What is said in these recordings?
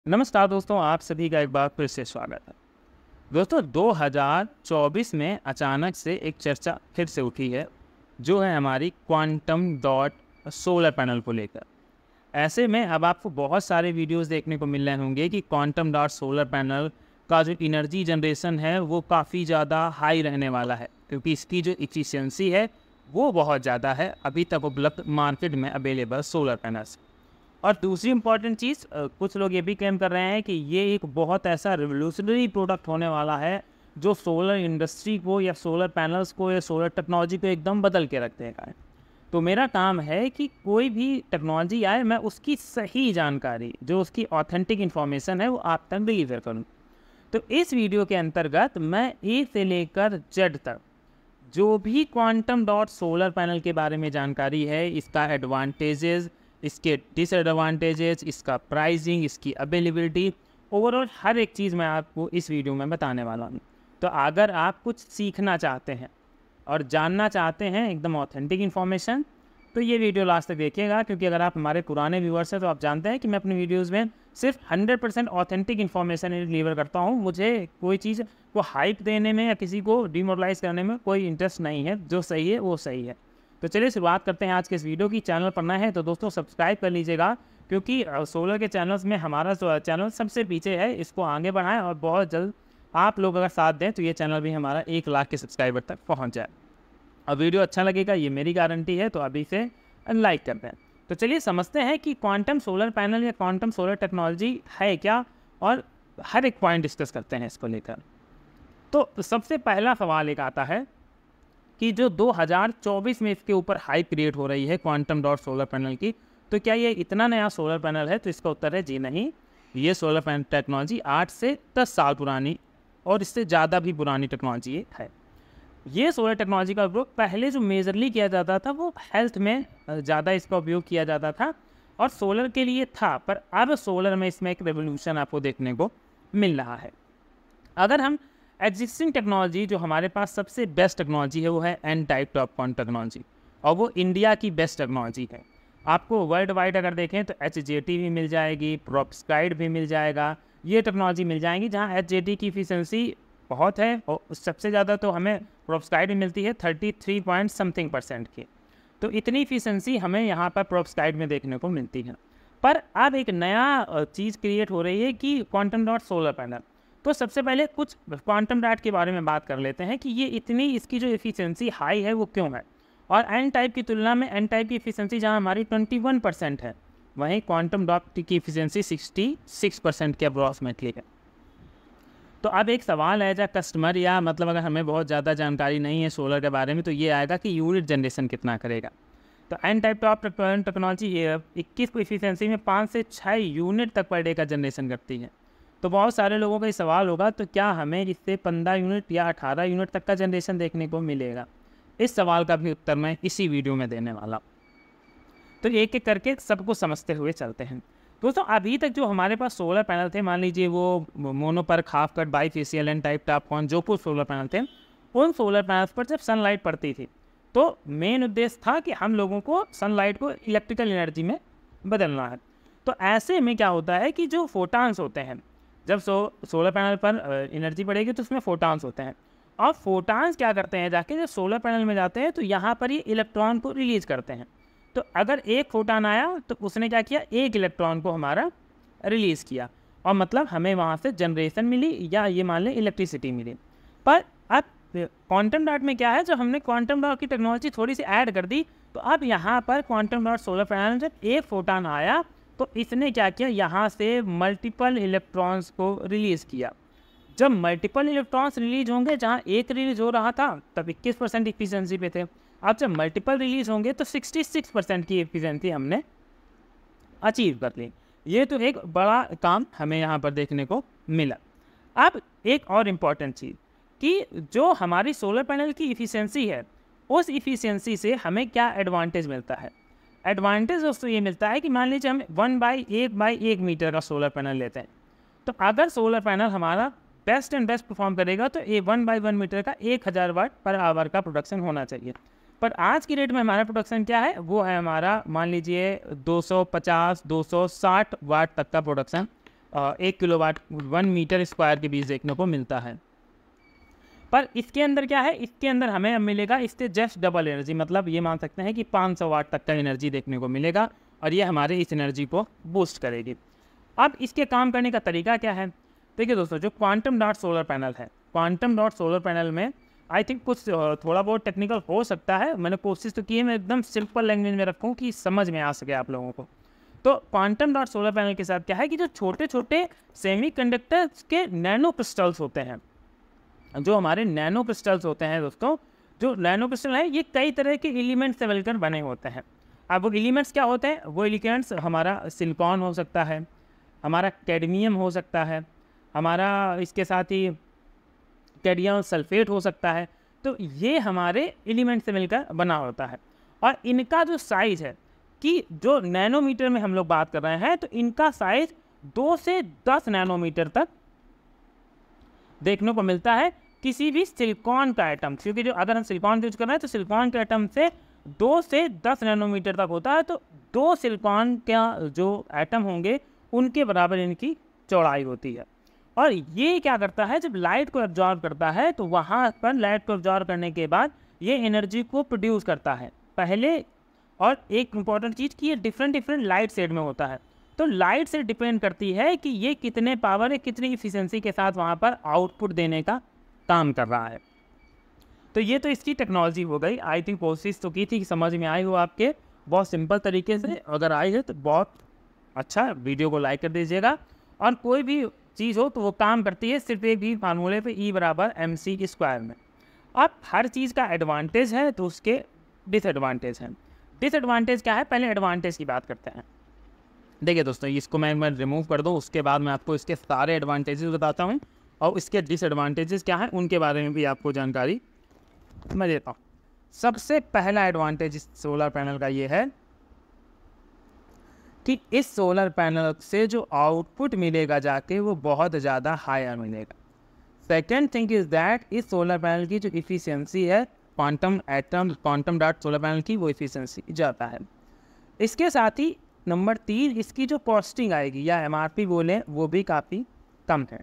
नमस्कार दोस्तों, आप सभी का एक बार फिर से स्वागत है। दोस्तों 2024 में अचानक से एक चर्चा फिर से उठी है, जो है हमारी क्वांटम डॉट सोलर पैनल को लेकर। ऐसे में अब आपको बहुत सारे वीडियोस देखने को मिल रहे होंगे कि क्वांटम डॉट सोलर पैनल का जो एनर्जी जनरेशन है वो काफ़ी ज़्यादा हाई रहने वाला है, क्योंकि इसकी जो इफ़िशियंसी है वो बहुत ज़्यादा है अभी तक उपलब्ध मार्केट में अवेलेबल सोलर पैनल्स। और दूसरी इम्पॉर्टेंट चीज़, कुछ लोग ये भी क्लेम कर रहे हैं कि ये एक बहुत ऐसा रिवोल्यूशनरी प्रोडक्ट होने वाला है जो सोलर इंडस्ट्री को या सोलर पैनल्स को या सोलर टेक्नोलॉजी को एकदम बदल के रख देगा है। तो मेरा काम है कि कोई भी टेक्नोलॉजी आए मैं उसकी सही जानकारी, जो उसकी ऑथेंटिक इन्फॉर्मेशन है, वो आप तक डिलीवर करूँ। तो इस वीडियो के अंतर्गत मैं ए से लेकर जेड तक जो भी क्वांटम डॉट सोलर पैनल के बारे में जानकारी है, इसका एडवांटेजेस, इसके डिसएडवांटेजेस, इसका प्राइसिंग, इसकी अवेलेबिलिटी, ओवरऑल हर एक चीज़ मैं आपको इस वीडियो में बताने वाला हूँ। तो अगर आप कुछ सीखना चाहते हैं और जानना चाहते हैं एकदम ऑथेंटिक इन्फॉर्मेशन, तो ये वीडियो लास्ट तक देखिएगा, क्योंकि अगर आप हमारे पुराने व्यूअर्स हैं तो आप जानते हैं कि मैं अपने वीडियोज़ में सिर्फ 100% ऑथेंटिक इन्फॉर्मेशन डिलीवर करता हूँ। मुझे कोई चीज़ को हाइप देने में या किसी को डिमोरलाइज करने में कोई इंटरेस्ट नहीं है। जो सही है वो सही है। तो चलिए शुरुआत करते हैं आज के इस वीडियो की। चैनल पर नए हैं तो दोस्तों सब्सक्राइब कर लीजिएगा, क्योंकि सोलर के चैनल्स में हमारा चैनल सबसे पीछे है। इसको आगे बढ़ाएं और बहुत जल्द आप लोग अगर साथ दें तो ये चैनल भी हमारा 1 लाख के सब्सक्राइबर तक पहुंच जाए। और वीडियो अच्छा लगेगा, ये मेरी गारंटी है, तो अभी से लाइक कर दें। तो चलिए समझते हैं कि क्वांटम सोलर पैनल या क्वांटम सोलर टेक्नोलॉजी है क्या, और हर एक पॉइंट डिस्कस करते हैं इसको लेकर। तो सबसे पहला सवाल एक आता है कि जो 2024 में इसके ऊपर हाइप क्रिएट हो रही है क्वांटम डॉट सोलर पैनल की, तो क्या ये इतना नया सोलर पैनल है? तो इसका उत्तर है जी नहीं। ये सोलर पैनल टेक्नोलॉजी 8 से 10 साल पुरानी और इससे ज़्यादा भी पुरानी टेक्नोलॉजी है। ये सोलर टेक्नोलॉजी का उपयोग पहले जो मेजरली किया जाता था वो हेल्थ में ज़्यादा इसका उपयोग किया जाता था और सोलर के लिए था, पर अब सोलर में इसमें एक रेवोल्यूशन आपको देखने को मिल रहा है। अगर हम एग्जिस्टिंग टेक्नोलॉजी, जो हमारे पास सबसे बेस्ट टेक्नोलॉजी है वो है एन टाइप टॉपकॉन टेक्नोलॉजी, और वो इंडिया की बेस्ट टेक्नोलॉजी है। आपको वर्ल्ड वाइड अगर देखें तो HJT भी मिल जाएगी, प्रोप्सकाइड भी मिल जाएगा, ये टेक्नोलॉजी मिल जाएंगी जहाँ HJT की एफिशिएंसी बहुत है, और सबसे ज़्यादा तो हमें प्रोप्सकाइड भी मिलती है 33 पॉइंट समथिंग % की। तो इतनी एफिशिएंसी हमें यहाँ पर प्रोप्सकाइड में देखने को मिलती है। पर अब एक नया चीज़ क्रिएट हो रही है कि क्वांटम डॉट सोलर पैनल। तो सबसे पहले कुछ क्वांटम डॉट के बारे में बात कर लेते हैं कि ये इतनी, इसकी जो एफिशिएंसी हाई है वो क्यों है, और एन टाइप की तुलना में एन टाइप की एफिशिएंसी जहाँ हमारी 21% है, वहीं क्वांटम डॉट की एफिशिएंसी 66% के अप्रॉक्सीमेटली है। तो अब एक सवाल है, जब कस्टमर या मतलब अगर हमें बहुत ज़्यादा जानकारी नहीं है सोलर के बारे में, तो ये आएगा कि यूनिट जनरेशन कितना करेगा। तो N type top technology 21 efficiency में 5 से 6 यूनिट तक पर डे का जनरेशन करती है। तो बहुत सारे लोगों का ये सवाल होगा, तो क्या हमें इससे 15 यूनिट या 18 यूनिट तक का जनरेशन देखने को मिलेगा? इस सवाल का भी उत्तर मैं इसी वीडियो में देने वाला हूँ। तो एक एक करके सबको समझते हुए चलते हैं। दोस्तों अभी तक जो हमारे पास सोलर पैनल थे, मान लीजिए वो monoperc, half cut, bifacial, N type TOPCon, जो कुछ सोलर पैनल थे, उन सोलर पैनल्स पर जब सनलाइट पड़ती थी तो मेन उद्देश्य था कि हम लोगों को सनलाइट को इलेक्ट्रिकल एनर्जी में बदलना है। तो ऐसे में क्या होता है कि जो फोटान्स होते हैं, जब सोलर पैनल पर एनर्जी पड़ेगी तो उसमें फोटान्स होते हैं, और फोटान्स क्या करते हैं, जाके जब सोलर पैनल में जाते हैं तो यहाँ पर ये इलेक्ट्रॉन को रिलीज करते हैं। तो अगर एक फोटान आया तो उसने क्या किया, एक इलेक्ट्रॉन को हमारा रिलीज़ किया, और मतलब हमें वहाँ से जनरेशन मिली, या ये मान लें इलेक्ट्रिसिटी मिली। पर अब क्वांटम डॉट में क्या है, जो हमने क्वांटम डॉट की टेक्नोलॉजी थोड़ी सी ऐड कर दी, तो अब यहाँ पर क्वांटम डॉट सोलर पैनल जब एक फोटान आया तो इसने क्या किया, यहाँ से मल्टीपल इलेक्ट्रॉन्स को रिलीज़ किया। जब मल्टीपल इलेक्ट्रॉन्स रिलीज होंगे, जहाँ एक रिलीज हो रहा था तब 21% एफिशिएंसी पे थे, अब जब मल्टीपल रिलीज होंगे तो 66% की एफिशिएंसी हमने अचीव कर ली। ये तो एक बड़ा काम हमें यहाँ पर देखने को मिला। अब एक और इम्पॉर्टेंट चीज़ कि जो हमारी सोलर पैनल की एफिशिएंसी है, उस एफिशिएंसी से हमें क्या एडवांटेज मिलता है। एडवांटेज दोस्तों ये मिलता है कि मान लीजिए हम 1/1 मीटर का सोलर पैनल लेते हैं, तो अगर सोलर पैनल हमारा बेस्ट परफॉर्म करेगा तो ये 1/1 मीटर का 1000 वाट पर आवर का प्रोडक्शन होना चाहिए। पर आज की डेट में हमारा प्रोडक्शन क्या है, वो है हमारा मान लीजिए 250-260 वाट तक का प्रोडक्शन 1 किलोवाट 1 मीटर स्क्वायर के बीच देखने को मिलता है। पर इसके अंदर क्या है, इसके अंदर हमें मिलेगा इससे जस्ट डबल एनर्जी, मतलब ये मान सकते हैं कि 500 वाट तक का एनर्जी देखने को मिलेगा और ये हमारे इस एनर्जी को बूस्ट करेगी। अब इसके काम करने का तरीका क्या है? देखिए दोस्तों, जो क्वांटम डॉट सोलर पैनल है, क्वांटम डॉट सोलर पैनल में आई थिंक कुछ थोड़ा बहुत टेक्निकल हो सकता है, मैंने कोशिश तो की है मैं एकदम सिंपल लैंग्वेज में रखूँ कि समझ में आ सके आप लोगों को। तो क्वांटम डॉट सोलर पैनल के साथ क्या है कि जो छोटे छोटे सेमीकंडक्टर्स के नैनो क्रिस्टल्स होते हैं, जो हमारे नैनो क्रिस्टल्स होते हैं दोस्तों, जो नैनो क्रिस्टल है ये कई तरह के एलिमेंट्स से मिलकर बने होते हैं। अब वो एलिमेंट्स क्या होते हैं? वो एलिमेंट्स हमारा सिलिकॉन हो सकता है, हमारा कैडमियम हो सकता है, हमारा इसके साथ ही कैडमियम सल्फेट हो सकता है। तो ये हमारे एलिमेंट से मिलकर बना होता है और इनका जो साइज़ है कि जो नैनोमीटर में हम लोग बात कर रहे हैं, तो इनका साइज़ 2 से 10 नैनोमीटर तक देखने को मिलता है किसी भी सिलिकॉन का एटम, क्योंकि जो अगर हम सिलिकॉन यूज कर रहे हैं तो सिलिकॉन के एटम से 2 से 10 नैनोमीटर तक होता है। तो 2 सिलिकॉन का जो एटम होंगे उनके बराबर इनकी चौड़ाई होती है। और ये क्या करता है, जब लाइट को एब्जॉर्ब करता है तो वहाँ पर लाइट को एब्जॉर्ब करने के बाद ये एनर्जी को प्रोड्यूस करता है पहले। और एक इम्पॉर्टेंट चीज़ कि ये डिफरेंट लाइट शेड में होता है, तो लाइट से डिपेंड करती है कि ये कितने पावर है, कितनी इफिशिएंसी के साथ वहाँ पर आउटपुट देने का काम कर रहा है। तो ये तो इसकी टेक्नोलॉजी हो गई। आई थिंक कोशिश तो की थी कि समझ में आई हो आपके, बहुत सिंपल तरीके से। अगर आई है तो बहुत अच्छा, वीडियो को लाइक कर दीजिएगा। और कोई भी चीज़ हो तो वो काम करती है सिर्फ एक भी फार्मूले पे E बराबर mc² में। अब हर चीज़ का एडवांटेज है तो उसके डिसएडवांटेज हैं। डिसएडवांटेज क्या है, पहले एडवांटेज की बात करते हैं। देखिए दोस्तों, इसको मैं रिमूव कर दूँ, उसके बाद मैं आपको इसके सारे एडवांटेजेस बताता हूँ और इसके डिसएडवांटेजेस क्या हैं उनके बारे में भी आपको जानकारी मैं देता हूँ। सबसे पहला एडवांटेज इस सोलर पैनल का ये है कि इस सोलर पैनल से जो आउटपुट मिलेगा जाके वो बहुत ज़्यादा हायर मिलेगा। सेकेंड थिंग इज़ दैट इस सोलर पैनल की जो इफ़िशियंसी है क्वांटम डॉट सोलर पैनल की, वो इफ़िशियंसी ज़्यादा है। इसके साथ ही नंबर 3, इसकी जो कॉस्टिंग आएगी या MRP बोलें वो भी काफ़ी कम है।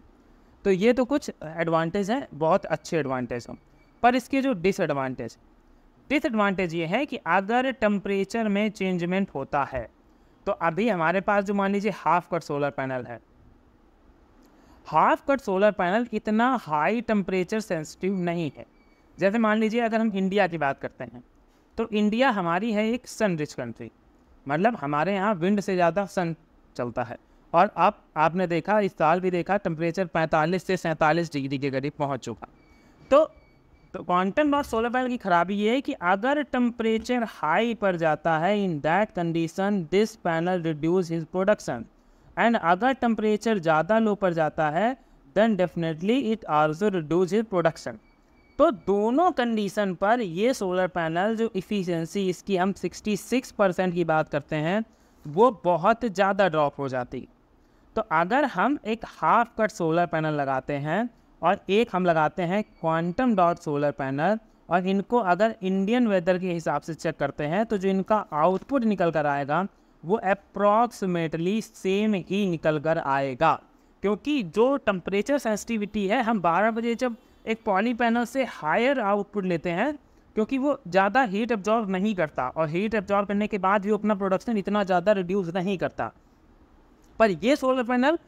तो ये तो कुछ एडवांटेज हैं, बहुत अच्छे एडवांटेज हैं। पर इसके जो डिसएडवांटेज ये है कि अगर टेम्परेचर में चेंजमेंट होता है, तो अभी हमारे पास जो मान लीजिए हाफ कट सोलर पैनल है, हाफ कट सोलर पैनल इतना हाई टेम्परेचर सेंसिटिव नहीं है। जैसे मान लीजिए अगर हम इंडिया की बात करते हैं, तो इंडिया हमारी है एक सन रिच कंट्री, मतलब हमारे यहाँ विंड से ज़्यादा सन चलता है। और अब आपने देखा, इस साल भी देखा, टेम्परेचर 45 से 47 डिग्री के करीब पहुँच चुका। तो क्वांटम डॉट सोलर पैनल की खराबी ये है कि अगर टेम्परेचर हाई पर जाता है, in that condition this panel reduce his production. And अगर टेम्परेचर ज़्यादा लो पर जाता है then definitely it also reduce his production. तो दोनों कंडीशन पर ये सोलर पैनल जो इफ़िशियंसी इसकी हम 66% की बात करते हैं, वो बहुत ज़्यादा ड्रॉप हो जाती। तो अगर हम एक हाफ कट सोलर पैनल लगाते हैं और एक हम लगाते हैं क्वांटम डॉट सोलर पैनल, और इनको अगर इंडियन वेदर के हिसाब से चेक करते हैं, तो जो इनका आउटपुट निकल कर आएगा वो अप्रॉक्सीमेटली सेम ही निकल कर आएगा। क्योंकि जो टेम्परेचर सेंसिटिविटी है, हम 12 बजे जब एक पॉली पैनल से हायर आउटपुट लेते हैं, क्योंकि वो ज़्यादा हीट एब्जॉर्ब नहीं करता और हीट एब्जॉर्ब करने के बाद भी अपना प्रोडक्शन इतना ज़्यादा रिड्यूस नहीं करता। पर ये सोलर पैनल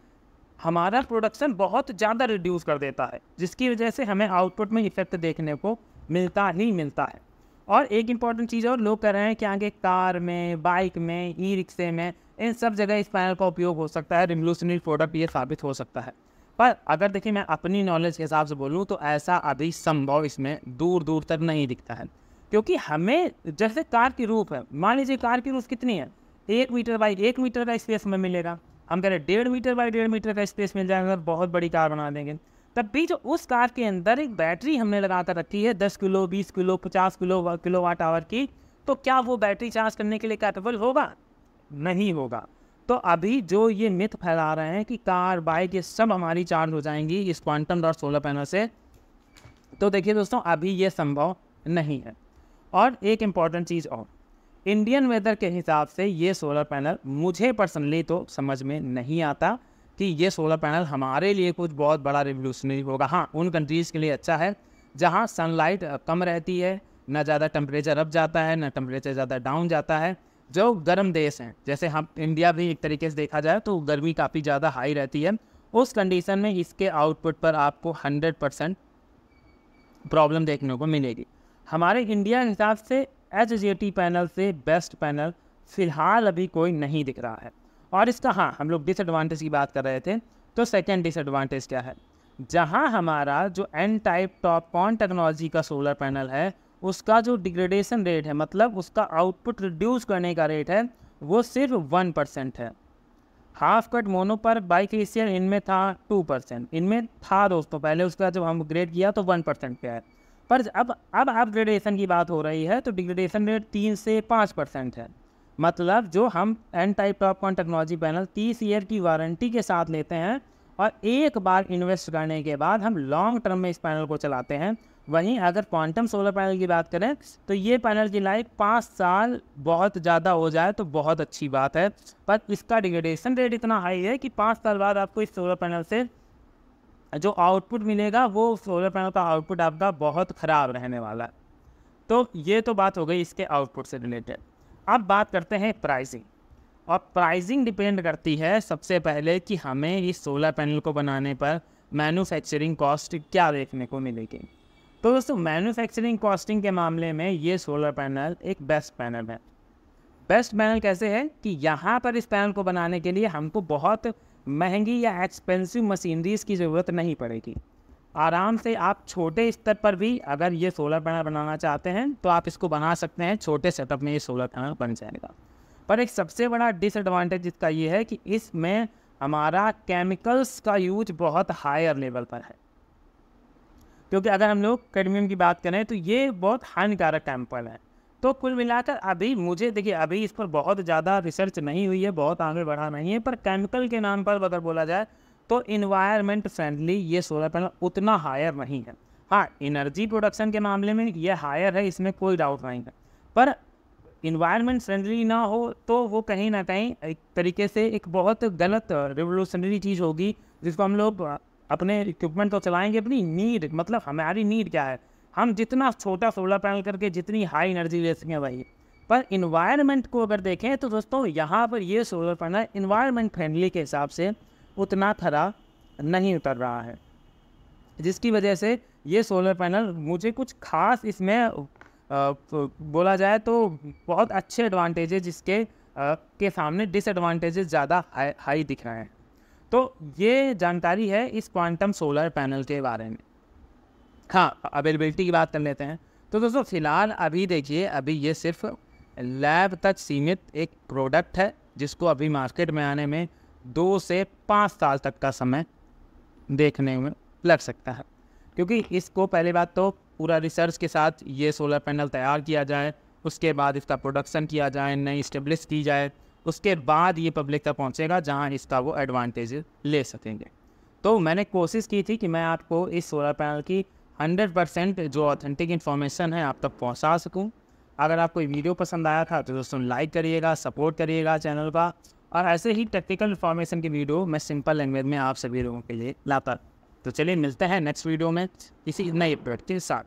हमारा प्रोडक्शन बहुत ज़्यादा रिड्यूस कर देता है, जिसकी वजह से हमें आउटपुट में इफेक्ट देखने को मिलता ही मिलता है। और एक इम्पॉर्टेंट चीज़ और लोग कह रहे हैं कि आगे कार में, बाइक में, ई रिक्शे में, इन सब जगह इस पैनल का उपयोग हो सकता है, रिवोल्यूशनरी प्रोडक्ट ये साबित हो सकता है। पर अगर देखिए मैं अपनी नॉलेज के हिसाब से बोलूँ तो ऐसा अभी संभव इसमें दूर दूर तक नहीं दिखता है। क्योंकि हमें जैसे कार की रूफ है, मान लीजिए कार की रूफ कितनी है, 1 मीटर बाई 1 मीटर का स्पेस हमें मिलेगा। हम कह रहे 1.5 मीटर बाई 1.5 मीटर का स्पेस मिल जाएगा अगर बहुत बड़ी कार बना देंगे। तब भी जो उस कार के अंदर एक बैटरी हमने लगा कर रखी है 10 किलो, 20 किलो, 50 किलोवाट आवर की, तो क्या वो बैटरी चार्ज करने के लिए कैपेबल होगा? नहीं होगा। तो अभी जो ये मिथ फैला रहे हैं कि कार, बाइक ये सब हमारी चार्ज हो जाएंगी इस क्वांटम डॉट सोलर पैनल से, तो देखिए दोस्तों अभी ये संभव नहीं है। और एक इम्पॉर्टेंट चीज़ और, इंडियन वेदर के हिसाब से ये सोलर पैनल मुझे पर्सनली तो समझ में नहीं आता कि ये सोलर पैनल हमारे लिए कुछ बहुत बड़ा रिवोल्यूशनरी होगा। हाँ, उन कंट्रीज़ के लिए अच्छा है जहाँ सनलाइट कम रहती है, ना ज़्यादा टेम्परेचर अप जाता है, ना टेम्परेचर ज़्यादा डाउन जाता है। जो गर्म देश हैं, जैसे हम इंडिया भी एक तरीके से देखा जाए तो गर्मी काफ़ी ज़्यादा हाई रहती है, उस कंडीशन में इसके आउटपुट पर आपको 100% प्रॉब्लम देखने को मिलेगी। हमारे इंडिया के हिसाब से HJT पैनल से बेस्ट पैनल फ़िलहाल अभी कोई नहीं दिख रहा है। और इसका, हाँ, हम लोग डिसएडवांटेज की बात कर रहे थे, तो सेकेंड डिसएडवांटेज क्या है, जहाँ हमारा जो एन टाइप टॉपकॉन टेक्नोलॉजी का सोलर पैनल है, उसका जो डिग्रेडेशन रेट है, मतलब उसका आउटपुट रिड्यूस करने का रेट है, वो सिर्फ 1% है। हाफ कट मोनो पर बाईफेशियल इनमें था 2%, इनमें था दोस्तों पहले, उसका जब हम अपग्रेड किया तो 1% पे है। पर अब अपग्रेडेशन की बात हो रही है तो डिग्रेडेशन रेट 3 से 5% है। मतलब जो हम N type TOPCon technology panel 30 year की वारंटी के साथ लेते हैं और एक बार इन्वेस्ट करने के बाद हम लॉन्ग टर्म में इस पैनल को चलाते हैं। वहीं अगर क्वांटम सोलर पैनल की बात करें तो ये पैनल की लाइफ 5 साल बहुत ज़्यादा हो जाए तो बहुत अच्छी बात है, पर इसका डिग्रेडेशन रेट इतना हाई है कि 5 साल बाद आपको इस सोलर पैनल से जो आउटपुट मिलेगा वो सोलर पैनल का आउटपुट आपका बहुत ख़राब रहने वाला है। तो ये तो बात हो गई इसके आउटपुट से रिलेटेड। अब बात करते हैं प्राइसिंग। और प्राइसिंग डिपेंड करती है सबसे पहले कि हमें इस सोलर पैनल को बनाने पर मैन्युफैक्चरिंग कॉस्ट क्या देखने को मिलेगी। तो दोस्तों, मैन्युफैक्चरिंग कॉस्टिंग के मामले में ये सोलर पैनल एक बेस्ट पैनल है। बेस्ट पैनल कैसे है कि यहाँ पर इस पैनल को बनाने के लिए हमको बहुत महंगी या एक्सपेंसिव मशीनरीज़ की ज़रूरत नहीं पड़ेगी। आराम से आप छोटे स्तर पर भी अगर ये सोलर पैनल बनाना चाहते हैं तो आप इसको बना सकते हैं, छोटे सेटअप में ये सोलर पैनल बन जाएगा। पर एक सबसे बड़ा डिसएडवांटेज इसका ये है कि इसमें हमारा केमिकल्स का यूज बहुत हायर लेवल पर है, क्योंकि अगर हम लोग कैडमियम की बात करें तो ये बहुत हानिकारक केमिकल है। तो कुल मिलाकर अभी मुझे देखिए, अभी इस पर बहुत ज़्यादा रिसर्च नहीं हुई है, बहुत आगे बढ़ा नहीं है, पर केमिकल के नाम पर अगर बोला जाए तो इन्वायरमेंट फ्रेंडली ये सोलर पैनल उतना हायर नहीं है। हाँ, एनर्जी प्रोडक्शन के मामले में ये हायर है, इसमें कोई डाउट नहीं है, पर इन्वायरमेंट फ्रेंडली ना हो तो वो कहीं ना कहीं एक तरीके से एक बहुत गलत रिवोल्यूशनरी चीज़ होगी, जिसको हम लोग अपने इक्विपमेंट तो चलाएंगे अपनी नीड, मतलब हमारी नीड क्या है, हम जितना छोटा सोलर पैनल करके जितनी हाई एनर्जी ले सकें वही। पर इन्वायरमेंट को अगर देखें तो दोस्तों यहाँ पर ये सोलर पैनल इन्वायरमेंट फ्रेंडली के हिसाब से उतना खरा नहीं उतर रहा है, जिसकी वजह से ये सोलर पैनल मुझे कुछ खास इसमें बोला जाए तो बहुत अच्छे एडवांटेजेस इसके के सामने डिसएडवांटेजेस ज़्यादा हाई दिख रहे हैं। तो ये जानकारी है इस क्वांटम सोलर पैनल के बारे में। हाँ, अवेलेबिलिटी की बात कर लेते हैं। तो दोस्तों, फ़िलहाल अभी देखिए, अभी ये सिर्फ लैब तक सीमित एक प्रोडक्ट है, जिसको अभी मार्केट में आने में 2 से 5 साल तक का समय देखने में लग सकता है, क्योंकि इसको पहली बात तो पूरा रिसर्च के साथ ये सोलर पैनल तैयार किया जाए, उसके बाद इसका प्रोडक्शन किया जाए, नई इस्टेब्लिश की जाए, उसके बाद ये पब्लिक तक पहुंचेगा जहां इसका वो एडवांटेज ले सकेंगे। तो मैंने कोशिश की थी कि मैं आपको इस सोलर पैनल की 100% जो ऑथेंटिक इन्फॉर्मेशन है आप तक पहुंचा सकूं। अगर आपको ये वीडियो पसंद आया था तो दोस्तों लाइक करिएगा, सपोर्ट करिएगा चैनल का, और ऐसे ही टेक्निकल इन्फॉर्मेशन की वीडियो मैं सिंपल लैंग्वेज में आप सभी लोगों के लिए लाता। तो चलिए मिलते हैं नेक्स्ट वीडियो में किसी नए प्रोडक्ट के साथ।